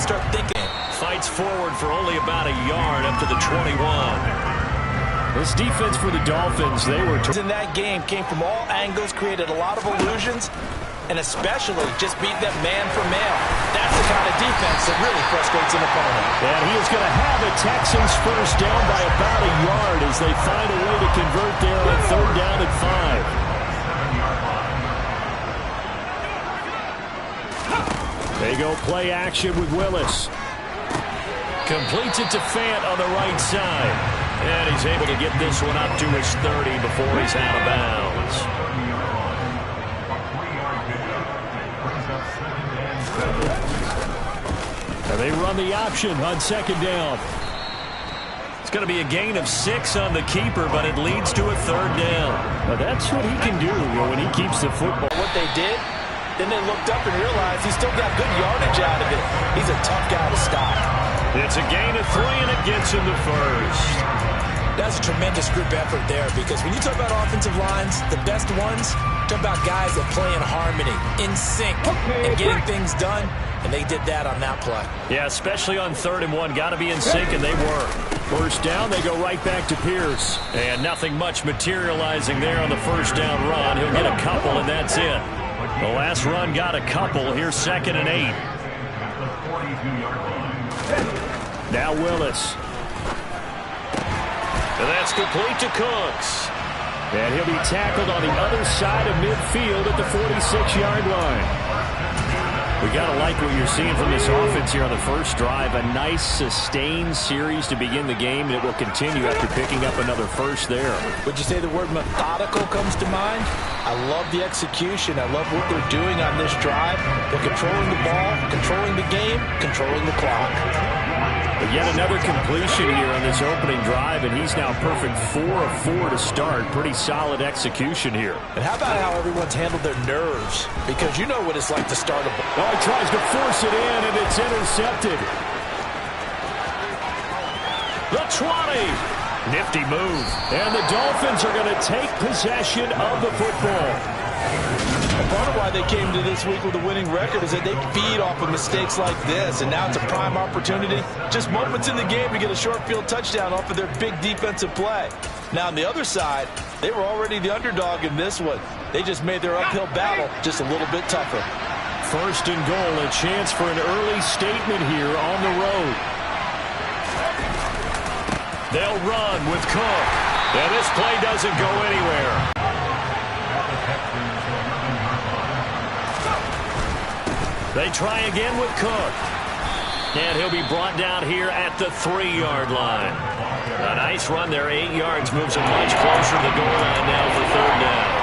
to start thinking. Fights forward for only about a yard up to the 21. This defense for the Dolphins, they were in that game, came from all angles, created a lot of illusions, and especially just beat them man for man. That's the kind of defense that really frustrates an opponent. And he is going to have a Texans first down by about a yard as they find a way to convert there on 3rd down and 5. They go play action with Willis. Completes it to Fant on the right side. And he's able to get this one up to his 30 before he's out of bounds. And they run the option on 2nd down. It's going to be a gain of 6 on the keeper, but it leads to a 3rd down. Now that's what he can do when he keeps the football. What they did, then they looked up and realized he still got good yardage out of it. He's a tough guy to stop. It's a gain of 3, and it gets him the first. That's a tremendous group effort there, because when you talk about offensive lines, the best ones, talk about guys that play in harmony, in sync, and getting things done, and they did that on that play. Yeah, especially on 3rd and 1. Got to be in sync, and they were. First down, they go right back to Pierce. And nothing much materializing there on the first down run. He'll get a couple, and that's it. The last run got a couple. Here's 2nd and 8. Now Willis. And that's complete to Cooks. And he'll be tackled on the other side of midfield at the 46-yard line. We got to like what you're seeing from this offense here on the first drive. A nice, sustained series to begin the game, and it will continue after picking up another first there. Would you say the word methodical comes to mind? I love the execution. I love what they're doing on this drive. They're controlling the ball, controlling the game, controlling the clock. But yet another completion here on this opening drive, and he's now perfect 4 of 4 to start. Pretty solid execution here. And how about how everyone's handled their nerves? Because you know what it's like to start a ball. Oh, he tries to force it in, and it's intercepted. The 20. Nifty move. And the Dolphins are going to take possession of the football. A part of why they came to this week with a winning record is that they feed off of mistakes like this, and now it's a prime opportunity. Just moments in the game to get a short field touchdown off of their big defensive play. Now on the other side, they were already the underdog in this one. They just made their uphill battle just a little bit tougher. 1st and goal, a chance for an early statement here on the road. They'll run with Cook. And this play doesn't go anywhere. They try again with Cook. And he'll be brought down here at the 3-yard line. A nice run there, 8 yards, moves him much closer to the goal line now for 3rd down.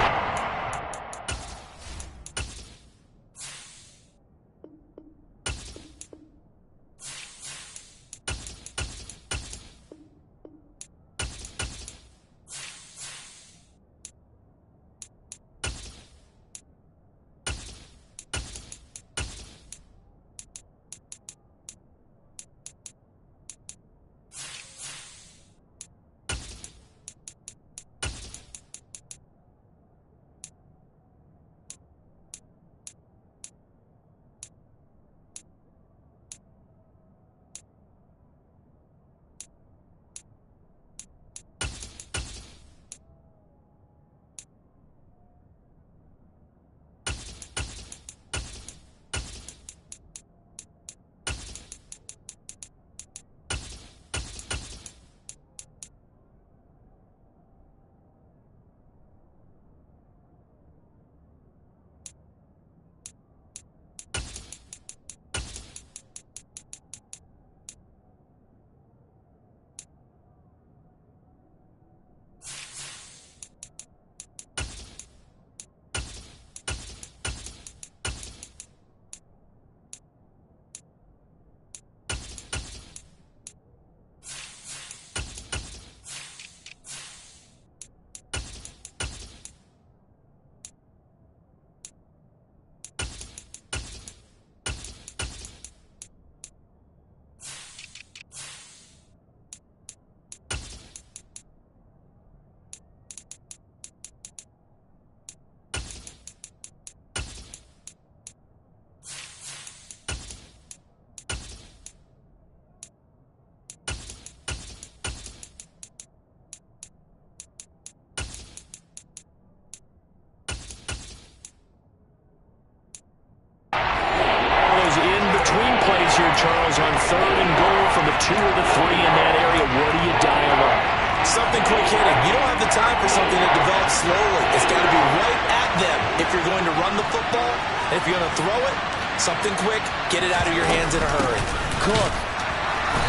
here, Charles, on 3rd and goal from the 2 or the 3 in that area. What do you dial up? Something quick hitting. You don't have the time for something that develops slowly. It's got to be right at them if you're going to run the football. And if you're going to throw it, something quick, get it out of your hands in a hurry. Cook.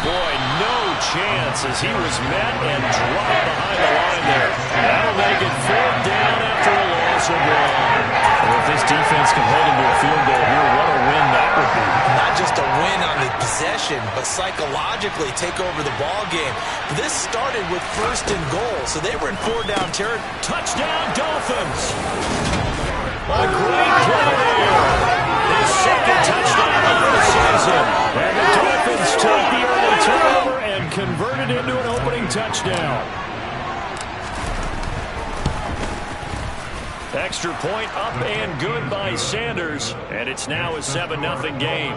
Boy, no chance as he was met and dropped behind the line there. That'll make it 4th down after a loss of 1. Well, if this defense can hold him to a field goal here, what a win that would be. Not just a win on the possession, but psychologically take over the ball game. This started with 1st and goal, so they were in 4-down territory. Touchdown, Dolphins! A great play there. His 2nd touchdown of the season. And the Dolphins took the early turnover and converted into an opening touchdown. Extra point up and good by Sanders. And it's now a 7-0 game.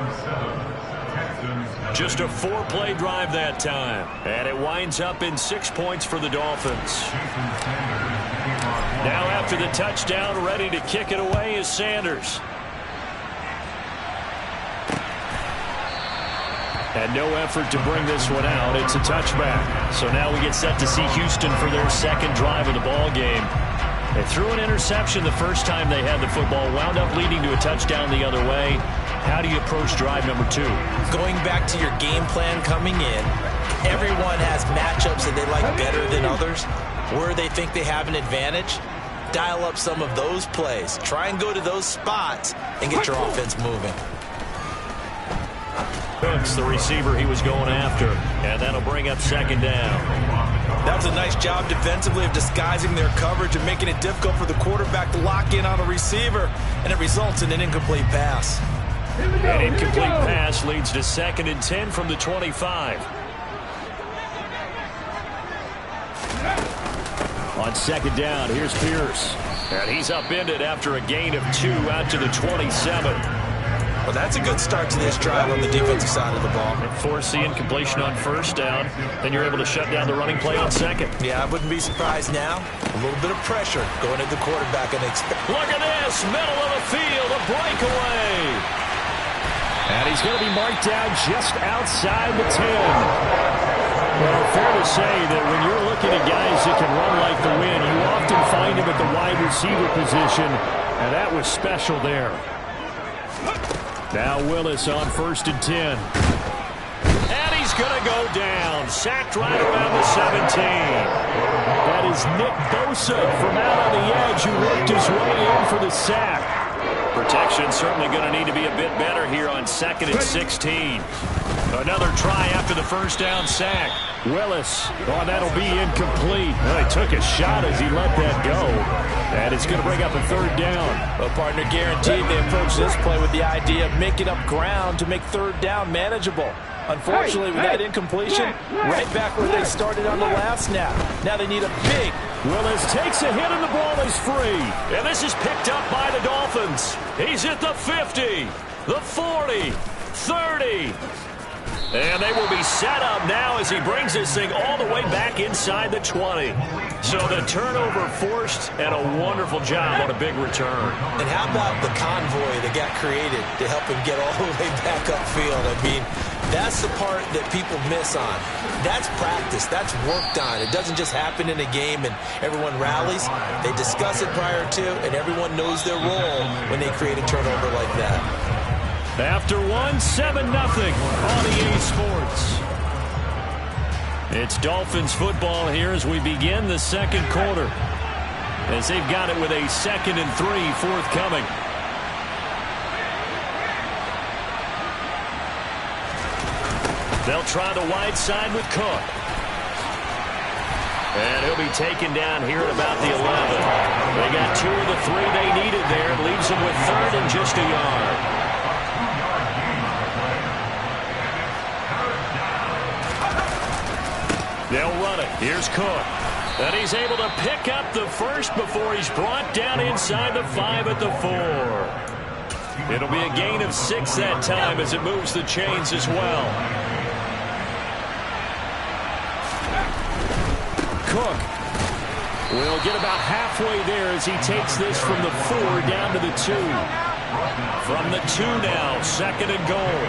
Just a 4-play drive that time. And it winds up in 6 points for the Dolphins. Now after the touchdown, ready to kick it away is Sanders. And no effort to bring this one out. It's a touchback. So now we get set to see Houston for their 2nd drive of the ball game. They threw an interception the first time they had the football, wound up leading to a touchdown the other way. How do you approach drive number 2? Going back to your game plan coming in, everyone has matchups that they like better than others. Where they think they have an advantage, dial up some of those plays. Try and go to those spots and get your offense moving. Cooks, the receiver he was going after, and that'll bring up 2nd down. That was a nice job defensively of disguising their coverage and making it difficult for the quarterback to lock in on a receiver, and it results in an incomplete pass. An incomplete pass leads to 2nd and 10 from the 25. On 2nd down, here's Pierce. And he's upended after a gain of 2 out to the 27. Well, that's a good start to this drive on the defensive side of the ball. And force the incompletion on 1st down. Then you're able to shut down the running play on 2nd. Yeah, I wouldn't be surprised now. A little bit of pressure going at the quarterback. And look at this, middle of the field, a breakaway. And he's going to be marked down just outside the 10. Well, fair to say that when you're looking at guys that can run like the wind, you often find him at the wide receiver position, and that was special there. Now Willis on 1st and 10. And he's going to go down. Sacked right around the 17. That is Nick Bosa from out on the edge who worked his way in for the sack. Protection certainly going to need to be a bit better here on 2nd and 16. Another try after the 1st down sack. Willis, oh, that'll be incomplete. Well, he took a shot as he let that go. And it's going to bring up a 3rd down. Well, partner, guaranteed they approach this play with the idea of making up ground to make 3rd down manageable. Unfortunately, with that incompletion, right back where they started on the last snap. Now they need a big. Willis takes a hit and the ball is free. And this is picked up by the Dolphins. He's at the 50, the 40, 30. And they will be set up now as he brings this thing all the way back inside the 20. So the turnover forced and a wonderful job on a big return. And how about the convoy that got created to help him get all the way back upfield? I mean, that's the part that people miss on. That's practice. That's worked on. It doesn't just happen in a game and everyone rallies. They discuss it prior to, and everyone knows their role when they create a turnover like that. After 7-0 on EA Sports. It's Dolphins football here as we begin the 2nd quarter. As they've got it with a 2nd and 3 forthcoming. They'll try the wide side with Cook. And he'll be taken down here at about the 11. They got 2 of the 3 they needed there. It leaves them with 3rd and just a yard. They'll run it. Here's Cook. And he's able to pick up the 1st before he's brought down inside the 5 at the 4. It'll be a gain of 6 that time as it moves the chains as well. Cook will get about halfway there as he takes this from the 4 down to the 2. From the 2 now, 2nd and goal.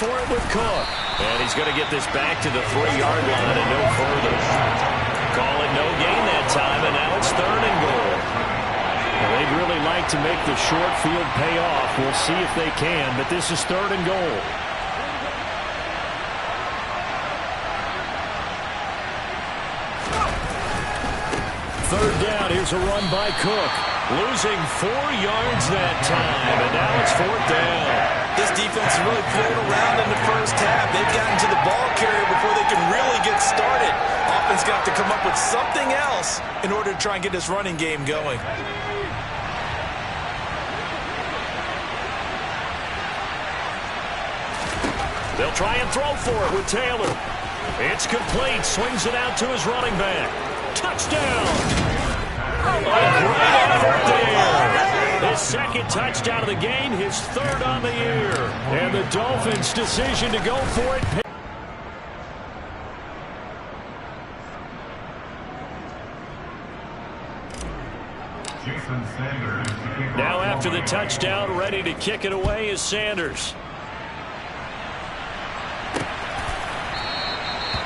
for it with Cook. And he's going to get this back to the 3-yard line and no further. Call it no gain that time, and now it's 3rd and goal. Well, they'd really like to make the short field pay off. We'll see if they can, but this is 3rd and goal. Third down, here's a run by Cook. Losing 4 yards that time, and now it's 4th down. This defense is really playing around in the first half. They've gotten to the ball carrier before they can really get started. Offense got to come up with something else in order to try and get this running game going. They'll try and throw for it with Taylor. It's complete. Swings it out to his running back. Touchdown! A great effort there. His 2nd touchdown of the game, his 3rd on the year. And the Dolphins' decision to go for it. Now after the touchdown, ready to kick it away is Sanders.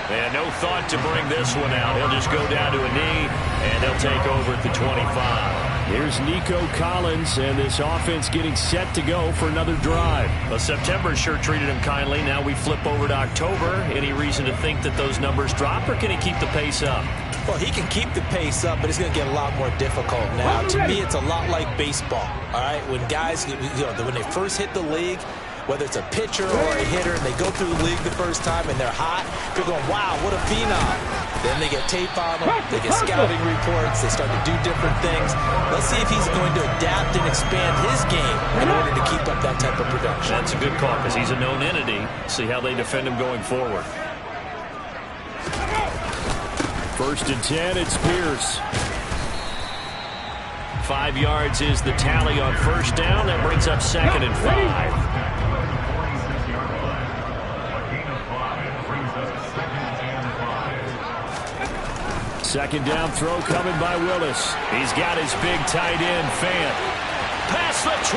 And no thought to bring this one out. He'll just go down to a knee, and they'll take over at the 25. Here's Nico Collins, and this offense getting set to go for another drive. Well, September sure treated him kindly. Now we flip over to October. Any reason to think that those numbers drop, or can he keep the pace up? Well, he can keep the pace up, but it's going to get a lot more difficult now. To me, it's a lot like baseball, all right? When guys, when they first hit the league, whether it's a pitcher or a hitter, and they go through the league the first time and they're hot, they're going, wow, what a phenom. Then they get tape on them, they get scouting reports, they start to do different things. Let's see if he's going to adapt and expand his game in order to keep up that type of production. That's a good call because he's a known entity. See how they defend him going forward. 1st and 10, it's Pierce. 5 yards is the tally on 1st down. That brings up 2nd and 5. Second down throw coming by Willis. He's got his big tight end, Fant. Past the 20.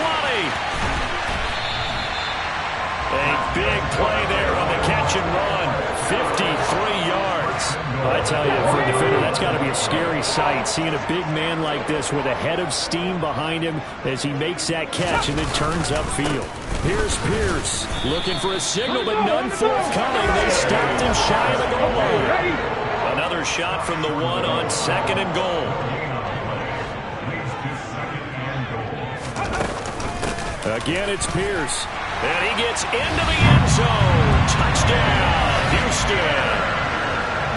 A big play there on the catch and run. 53 yards. I tell you, for a defender, that's got to be a scary sight, seeing a big man like this with a head of steam behind him as he makes that catch and then turns upfield. Here's Pierce looking for a signal, but none forthcoming. They stopped him shy of the goal line. Another shot from the 1 on 2nd and goal. Again, it's Pierce. And he gets into the end zone. Touchdown, Houston.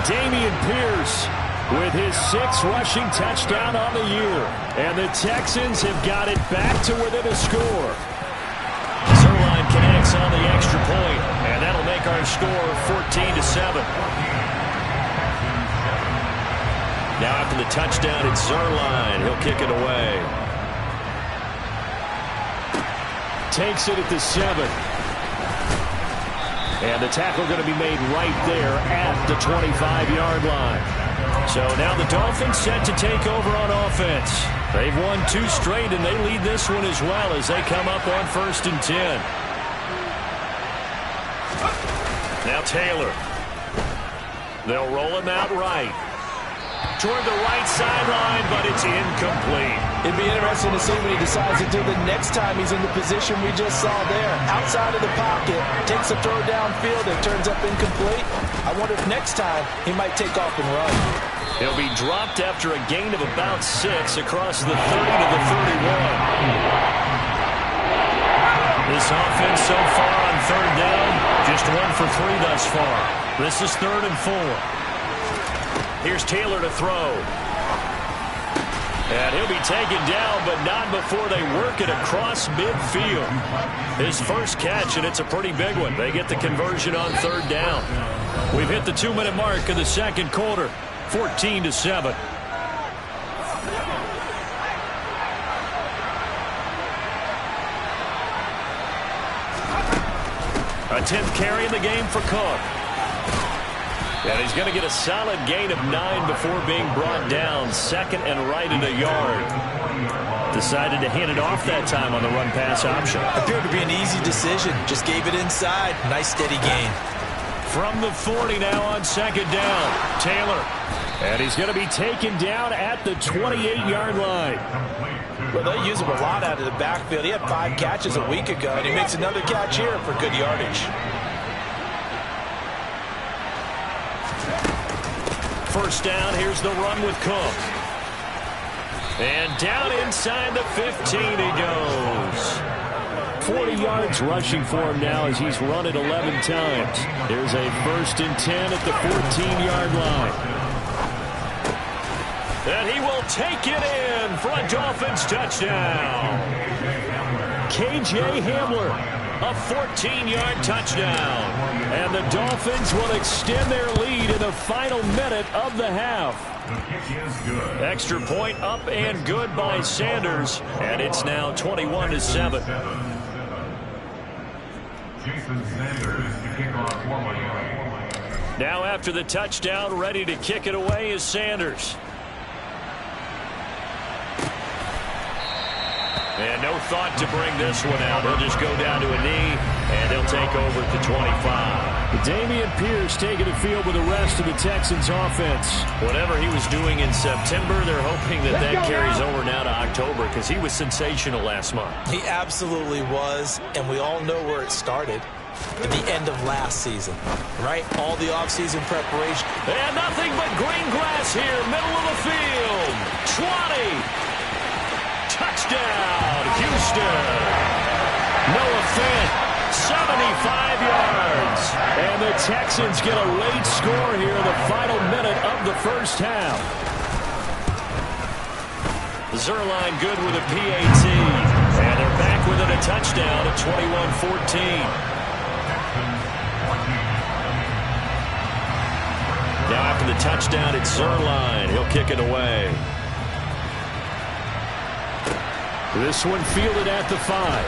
Damian Pierce with his 6th rushing touchdown on the year. And the Texans have got it back to within a score. Zerline connects on the extra point, and that'll make our score 14-7. Now after the touchdown, it's Zerline. He'll kick it away. Takes it at the 7. And the tackle going to be made right there at the 25-yard line. So now the Dolphins set to take over on offense. They've won 2 straight, and they lead this one as well as they come up on 1st and 10. Now Taylor. They'll roll him out right. Toward the right sideline, but it's incomplete. It'd be interesting to see what he decides to do the next time he's in the position we just saw there. Outside of the pocket, takes a throw downfield, and turns up incomplete. I wonder if next time he might take off and run. He'll be dropped after a gain of about 6 across the 30 to the 31. This offense so far on 3rd down, just 1 for 3 thus far. This is 3rd and 4. Here's Taylor to throw. And he'll be taken down, but not before they work it across midfield. His first catch, and it's a pretty big one. They get the conversion on 3rd down. We've hit the 2-minute mark of the 2nd quarter, 14-7. A 10th carry in the game for Cook. And he's going to get a solid gain of 9 before being brought down. 2nd and right in a yard. Decided to hand it off that time on the run-pass option. Appeared to be an easy decision. Just gave it inside. Nice steady gain. From the 40 now on second down. Taylor. And he's going to be taken down at the 28-yard line. Well, they use him a lot out of the backfield. He had 5 catches a week ago, and he makes another catch here for good yardage. First down, here's the run with Cook. And down inside the 15 he goes. 40 yards rushing for him now as he's run it 11 times. Here's a 1st and 10 at the 14-yard line. And he will take it in for a Dolphins touchdown. KJ Hamler, a 14-yard touchdown. And the Dolphins will extend their lead in the final minute of the half. Extra point up and good by Sanders. And it's now 21-7. Now after the touchdown, ready to kick it away is Sanders. And no thought to bring this one out. He'll just go down to a knee, and they'll take over at the 25. Dameon Pierce taking the field with the rest of the Texans offense. Whatever he was doing in September, they're hoping that that carries over now to October because he was sensational last month. He absolutely was, and we all know where it started. At the end of last season, right? All the offseason preparation. And nothing but green grass here, middle of the field. 20. Touchdown, Houston. Noah Fant, 75 yards. And the Texans get a late score here in the final minute of the first half. Zerline good with a PAT. And they're back within a touchdown at 21-14. Now after the touchdown, it's Zerline. He'll kick it away. This one fielded at the 5.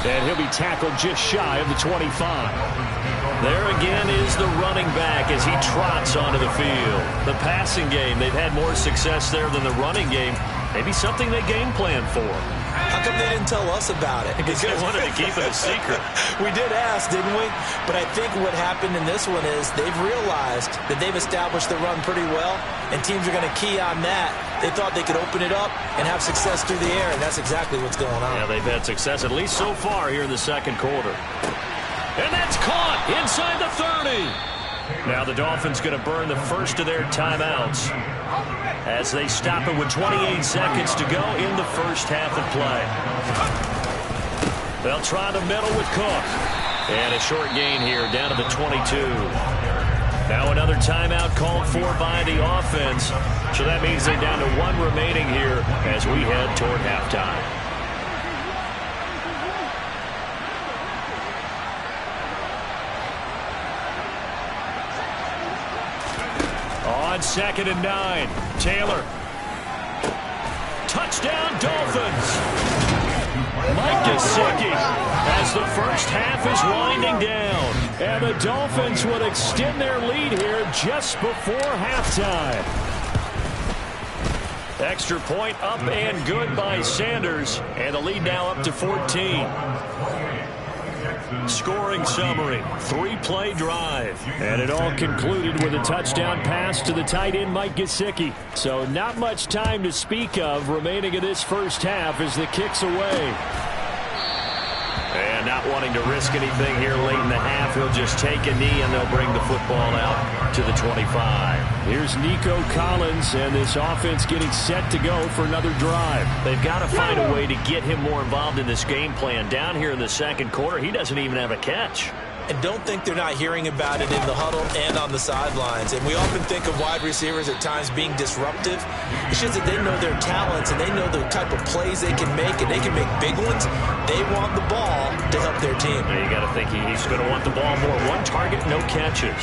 And he'll be tackled just shy of the 25. There again is the running back as he trots onto the field. The passing game, they've had more success there than the running game. Maybe something they game plan for. How come they didn't tell us about it? Because they wanted to keep it a secret. We did ask, didn't we? But I think what happened in this one is they've realized that they've established the run pretty well, and teams are going to key on that. They thought they could open it up and have success through the air, and that's exactly what's going on. Yeah, they've had success, at least so far here in the second quarter. And that's caught inside the 30. Now the Dolphins going to burn the first of their timeouts as they stop it with 28 seconds to go in the first half of play. They'll try the middle with Cook. And a short gain here down to the 22. Now another timeout called for by the offense. So that means they're down to 1 remaining here as we head toward halftime. On 2nd and 9, Taylor. Touchdown, Dolphins. Mike Gesicki as the first half is winding down. And the Dolphins would extend their lead here just before halftime. Extra point up and good by Sanders. And the lead now up to 14. Scoring summary, 3-play drive. And it all concluded with a touchdown pass to the tight end Mike Gesicki. So not much time to speak of remaining in this first half as the kick's away. And not wanting to risk anything here late in the half, he'll just take a knee and they'll bring the football out to the 25. Here's Nico Collins and this offense getting set to go for another drive. They've got to find a way to get him more involved in this game plan. Down here in the second quarter, he doesn't even have a catch. And don't think they're not hearing about it in the huddle and on the sidelines. And we often think of wide receivers at times being disruptive. It's just that they know their talents and they know the type of plays they can make, and they can make big ones. They want the ball to help their team. Now you got to think he's going to want the ball more. 1 target, no catches.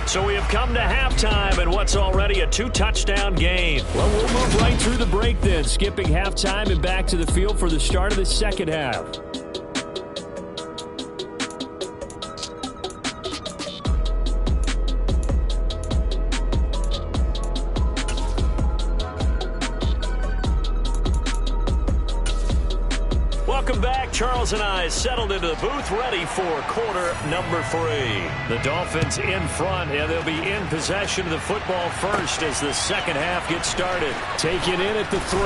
So we have come to halftime and what's already a 2-touchdown game. Well, we'll move right through the break then, skipping halftime and back to the field for the start of the second half. Welcome back. Charles and I settled into the booth, ready for quarter number 3. The Dolphins in front, and they'll be in possession of the football first as the second half gets started. Take it in at the 3.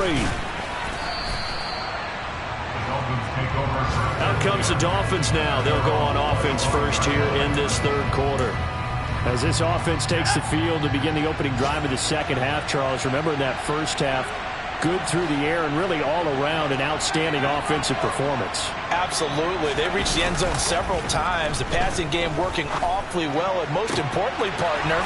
Out comes the Dolphins now. They'll go on offense first here in this third quarter. As this offense takes the field to begin the opening drive of the second half, Charles, remember in that first half, good through the air and really all around an outstanding offensive performance. Absolutely. They reached the end zone several times. The passing game working awfully well, and most importantly, partner.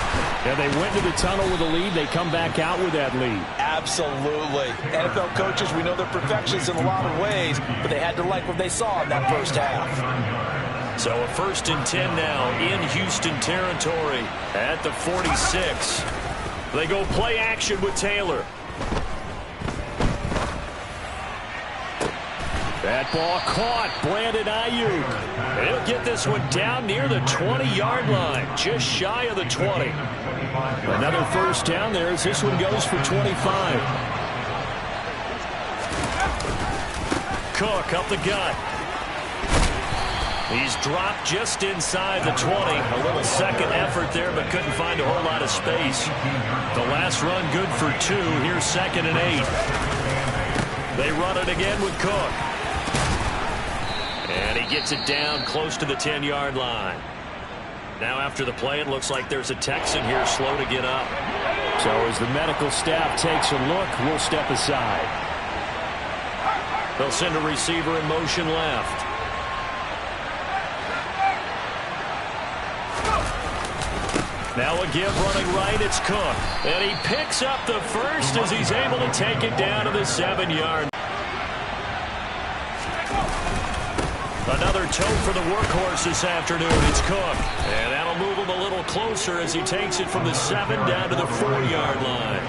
Yeah, they went to the tunnel with a lead. They come back out with that lead. Absolutely. NFL coaches, we know they're perfectionists in a lot of ways, but they had to like what they saw in that first half. So a 1st and 10 now in Houston territory at the 46. They go play action with Taylor. That ball caught. Brandon Ayuk. He'll get this one down near the 20-yard line, just shy of the 20. Another first down there as this one goes for 25. Cook up the gut. He's dropped just inside the 20. A little second effort there, but couldn't find a whole lot of space. The last run good for 2. Here's 2nd and 8. They run it again with Cook. And he gets it down close to the 10-yard line. Now after the play, it looks like there's a Texan here slow to get up. So as the medical staff takes a look, we'll step aside. They'll send a receiver in motion left. Now a give running right, it's Cook. And he picks up the first as he's able to take it down to the 7-yard. Another toe for the workhorse this afternoon. It's Cook. And that'll move him a little closer as he takes it from the 7 down to the 4-yard line.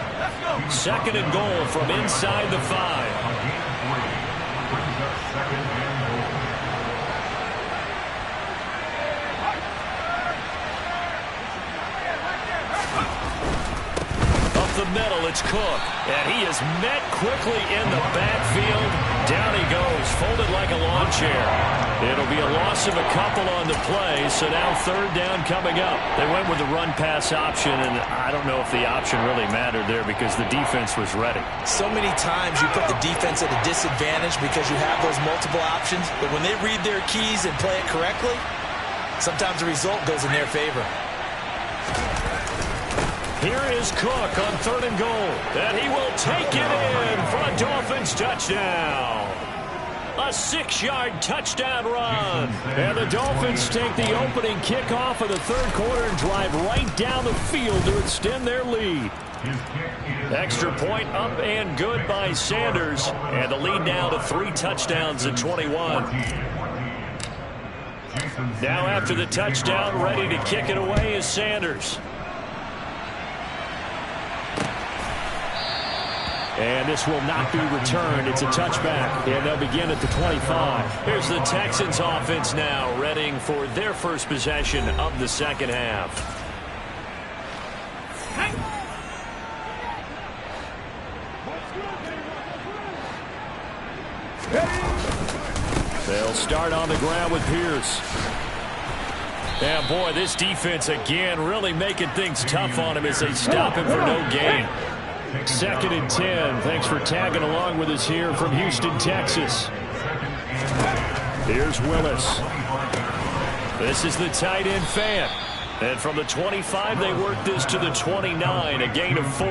2nd and goal from inside the 5. The middle, it's Cook, and he is met quickly in the backfield. Down he goes, folded like a lawn chair. It'll be a loss of a couple on the play, so now 3rd down coming up. They went with the run-pass option, and I don't know if the option really mattered there because the defense was ready. So many times you put the defense at a disadvantage because you have those multiple options, but when they read their keys and play it correctly, sometimes the result goes in their favor. Here is Cook on 3rd and goal. And he will take it in for a Dolphins touchdown. A 6-yard touchdown run. And the Dolphins take the opening kickoff of the third quarter and drive right down the field to extend their lead. Extra point up and good by Sanders. And the lead now to 3 touchdowns at 21. Now after the touchdown, ready to kick it away is Sanders. And this will not be returned. It's a touchback, and they'll begin at the 25. Here's the Texans offense now, readying for their first possession of the second half. They'll start on the ground with Pierce. And boy, this defense again really making things tough on him as they stop him for no gain. 2nd and 10. Thanks for tagging along with us here from Houston, Texas. Here's Willis. This is the tight end Fant. And from the 25, they work this to the 29, a gain of 4.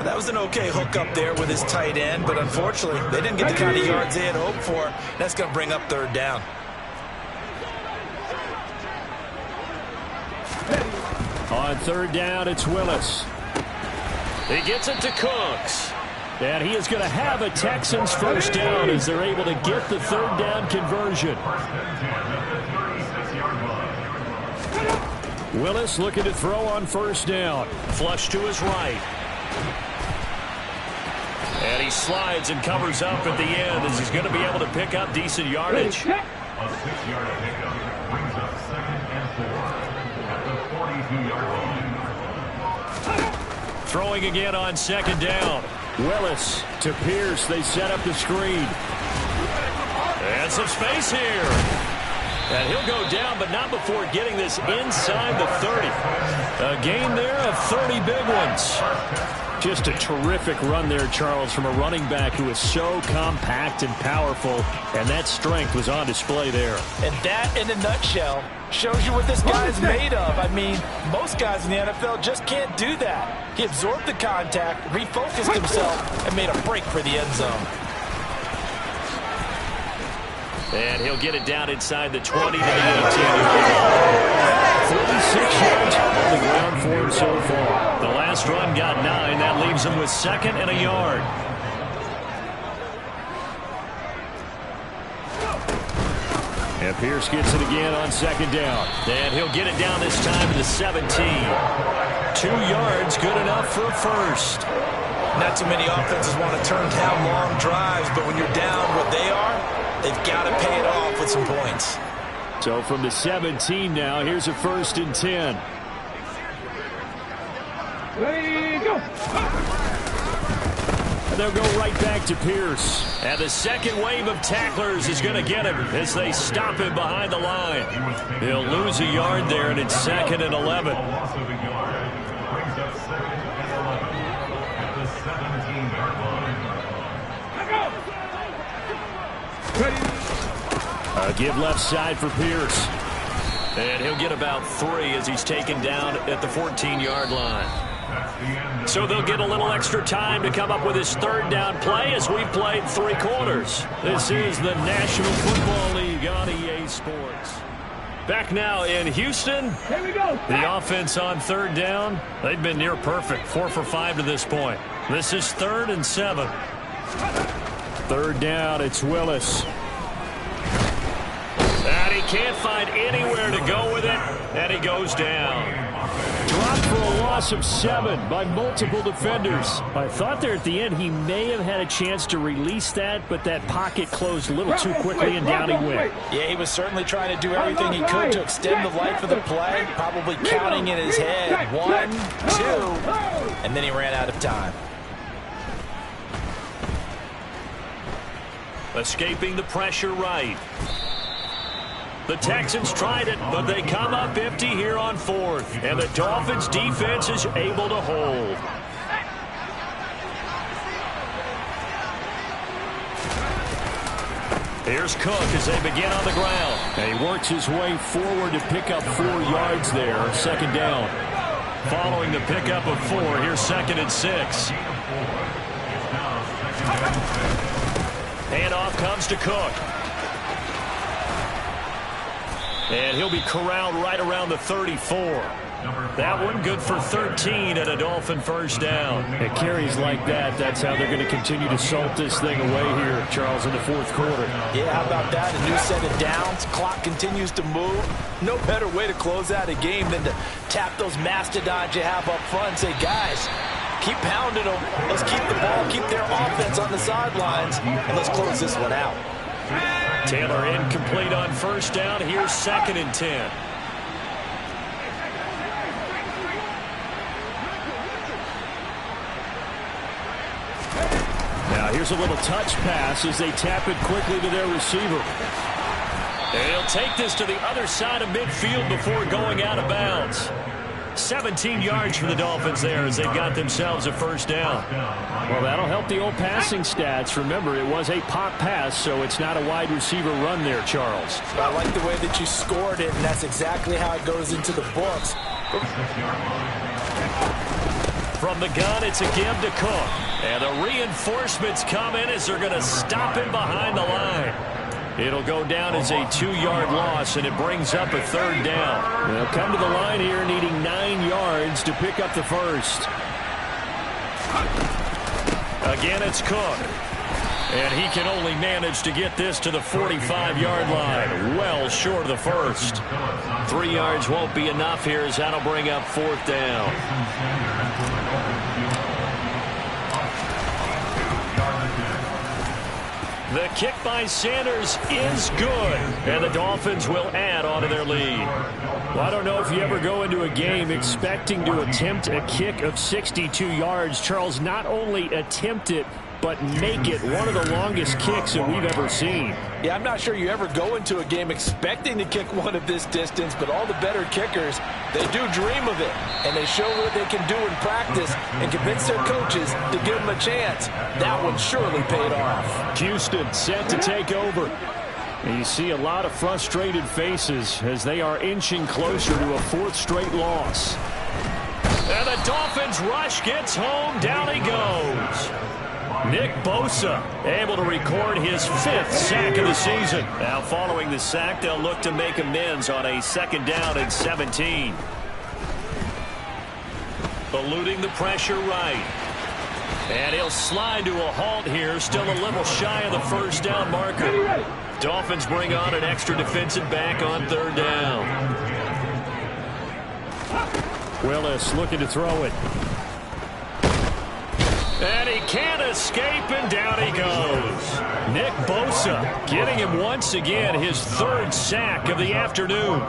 That was an okay hook up there with his tight end, but unfortunately, they didn't get the kind of yards they had hoped for. That's going to bring up 3rd down. On 3rd down, it's Willis. He gets it to Cooks. And he is going to have a Texans first down as they're able to get the 3rd down conversion. Willis looking to throw on 1st down. Flush to his right. And he slides and covers up at the end as he's going to be able to pick up decent yardage. A 6-yard pickup brings up 2nd and 4 at the 42-yard line. Throwing again on 2nd down. Willis to Pierce. They set up the screen. got some space here. And he'll go down, but not before getting this inside the 30. A gain there of 30 big ones. Just a terrific run there, Charles, from a running back who is so compact and powerful, and that strength was on display there. And that, in a nutshell, shows you what this guy is made of. I mean, most guys in the NFL just can't do that. He absorbed the contact, refocused himself, and made a break for the end zone. And he'll get it down inside the 20 to the 18. 46 yards on the ground for him so far. The last run got 9. That leaves him with 2nd and a yard. And Pierce gets it again on 2nd down. And he'll get it down this time to the 17. 2 yards, good enough for a first. Not too many offenses want to turn down long drives, but when you're down what they are, they've got to pay it off with some points. So from the 17 now, here's a 1st and 10. Ready, go. And they'll go right back to Pierce. And the second wave of tacklers is going to get him as they stop him behind the line. He'll lose a yard there, and it's 2nd and 11. Give left side for Pierce. And he'll get about 3 as he's taken down at the 14-yard line. So they'll get a little extra time to come up with his 3rd down play as we've played 3 quarters. This is the National Football League on EA Sports. Back now in Houston. Here we go. The offense on 3rd down, they've been near perfect. 4 for 5 to this point. This is 3rd and 7. 3rd down, it's Willis. And he can't find anywhere to go with it, and he goes down. Dropped for a loss of 7 by multiple defenders. I thought there at the end he may have had a chance to release that, but that pocket closed a little too quickly, and down he went. Yeah, he was certainly trying to do everything he could to extend the life of the play, probably counting in his head 1, 2, and then he ran out of time. Escaping the pressure right. The Texans tried it, but they come up empty here on 4th. And the Dolphins defense is able to hold. Here's Cook as they begin on the ground. And he works his way forward to pick up 4 yards there, 2nd down. Following the pickup of 4, here's 2nd and 6. Handoff comes to Cook. And he'll be corralled right around the 34. That one good for 13 and a Dolphin 1st down. At carries like that, that's how they're going to continue to salt this thing away here, Charles, in the 4th quarter. Yeah, how about that? A new set of downs. Clock continues to move. No better way to close out a game than to tap those mastodons you have up front and say, guys, keep pounding them. Let's keep the ball, keep their offense on the sidelines, and let's close this one out. Taylor incomplete on 1st down. Here's 2nd and 10. Now here's a little touch pass as they tap it quickly to their receiver. And he'll take this to the other side of midfield before going out of bounds. 17 yards for the Dolphins there as they've got themselves a 1st down. Well, that'll help the old passing stats. Remember, it was a pop pass, so it's not a wide receiver run there, Charles. I like the way that you scored it, and that's exactly how it goes into the books. From the gun, it's a give to Cook. And the reinforcements come in as they're going to stop him behind the line. It'll go down as a 2-yard loss, and it brings up a 3rd down. They'll come to the line here needing 9 yards to pick up the 1st. Again, it's Cook. And he can only manage to get this to the 45-yard line. Well short of the 1st. 3 yards won't be enough here as that'll bring up 4th down. The kick by Sanders is good, and the Dolphins will add on to their lead. Well, I don't know if you ever go into a game expecting to attempt a kick of 62 yards. Charles, not only attempt it, but make it one of the longest kicks that we've ever seen. Yeah, I'm not sure you ever go into a game expecting to kick one of this distance, but all the better kickers, they do dream of it, and they show what they can do in practice and convince their coaches to give them a chance. That one surely paid off. Houston set to take over. And you see a lot of frustrated faces as they are inching closer to a 4th straight loss. And the Dolphins rush gets home. Down he goes. Nick Bosa able to record his 5th sack of the season. Now following the sack, they'll look to make amends on a 2nd down and 17. Eluding the pressure right. And he'll slide to a halt here, still a little shy of the 1st down marker. Dolphins bring on an extra defensive back on 3rd down. Willis looking to throw it. And he can't escape, and down he goes. Nick Bosa getting him once again his 3rd sack of the afternoon.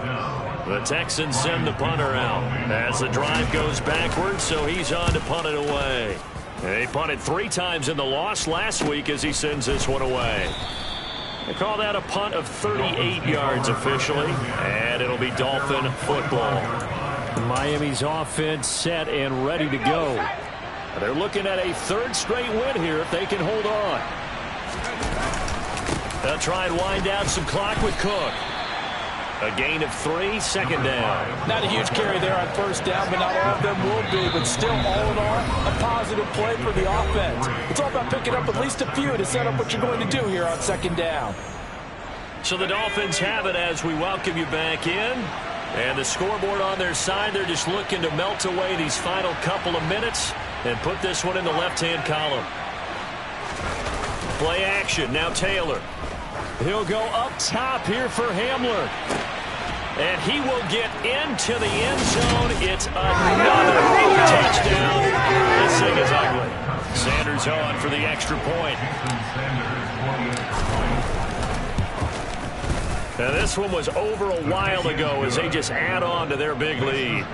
The Texans send the punter out as the drive goes backwards, so he's on to punt it away. They punted 3 times in the loss last week as he sends this one away. They call that a punt of 38 yards officially, and it'll be Dolphin football. Miami's offense set and ready to go. They're looking at a 3rd straight win here if they can hold on. They'll try and wind down some clock with Cook. A gain of 3, 2nd down. Not a huge carry there on 1st down, but not all of them will be. But still, all in all, a positive play for the offense. It's all about picking up at least a few to set up what you're going to do here on 2nd down. So the Dolphins have it as we welcome you back in. And the scoreboard on their side, they're just looking to melt away these final couple of minutes and put this one in the left-hand column. Play action, now Taylor. He'll go up top here for Hamler. And he will get into the end zone. It's another touchdown. This thing is ugly. Sanders on for the extra point. Now this one was over a while ago as they just add on to their big lead.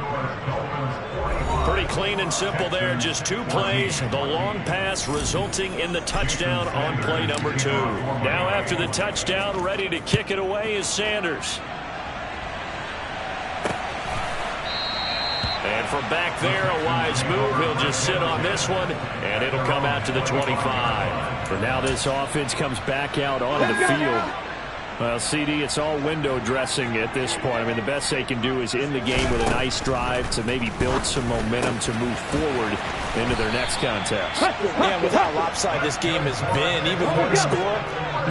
Pretty clean and simple there. Just 2 plays. The long pass resulting in the touchdown on play number 2. Now after the touchdown, ready to kick it away is Sanders. And from back there, a wise move. He'll just sit on this one, and it'll come out to the 25. For now, this offense comes back out onto the field. Well, CD, it's all window dressing at this point. I mean, the best they can do is end the game with a nice drive to maybe build some momentum to move forward into their next contest. Yeah, with how lopsided this game has been, even one score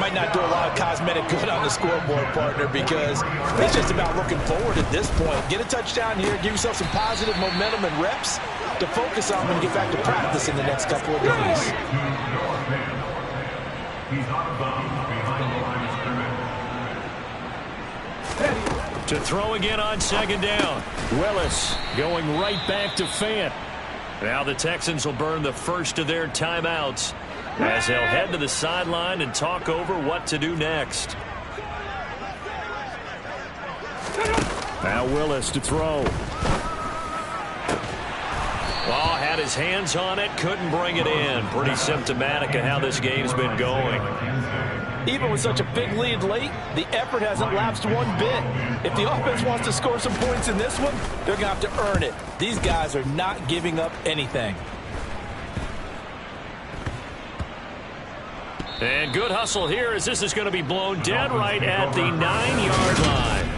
might not do a lot of cosmetic good on the scoreboard, partner, because it's just about looking forward at this point. Get a touchdown here, give yourself some positive momentum and reps to focus on when you get back to practice in the next couple of days. To throw again on 2nd down. Willis going right back to Fant. Now the Texans will burn the first of their timeouts as they'll head to the sideline and talk over what to do next. Now Willis to throw. Oh, had his hands on it, couldn't bring it in. Pretty symptomatic of how this game's been going. Even with such a big lead late, the effort hasn't lapsed one bit. If the offense wants to score some points in this one, they're going to have to earn it. These guys are not giving up anything. And good hustle here as this is going to be blown dead right at the 9-yard line.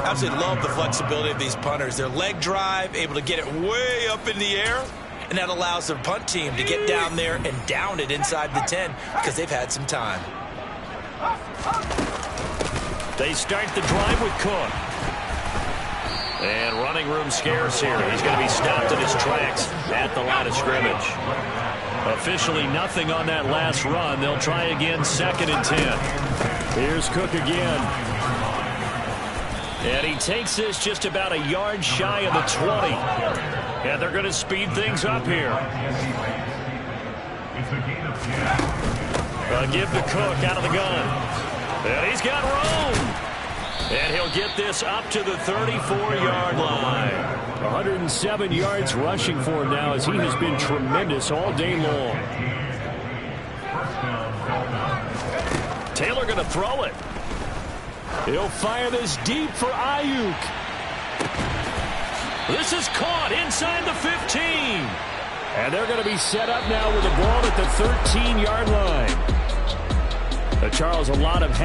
I absolutely love the flexibility of these punters. Their leg drive, able to get it way up in the air, and that allows their punt team to get down there and down it inside the 10 because they've had some time. They start the drive with Cook. And running room scarce here. He's going to be stopped in his tracks at the line of scrimmage. Officially nothing on that last run. They'll try again 2nd and 10. Here's Cook again. And he takes this just about a yard shy of the 20. And they're going to speed things up here. Give the Cook out of the gun. And he's got room. And he'll get this up to the 34-yard line. 107 yards rushing for him now as he has been tremendous all day long. Taylor going to throw it. He'll fire this deep for Ayuk. This is caught inside the 15. And they're going to be set up now with the ball at the 13-yard line. Charles, a lot of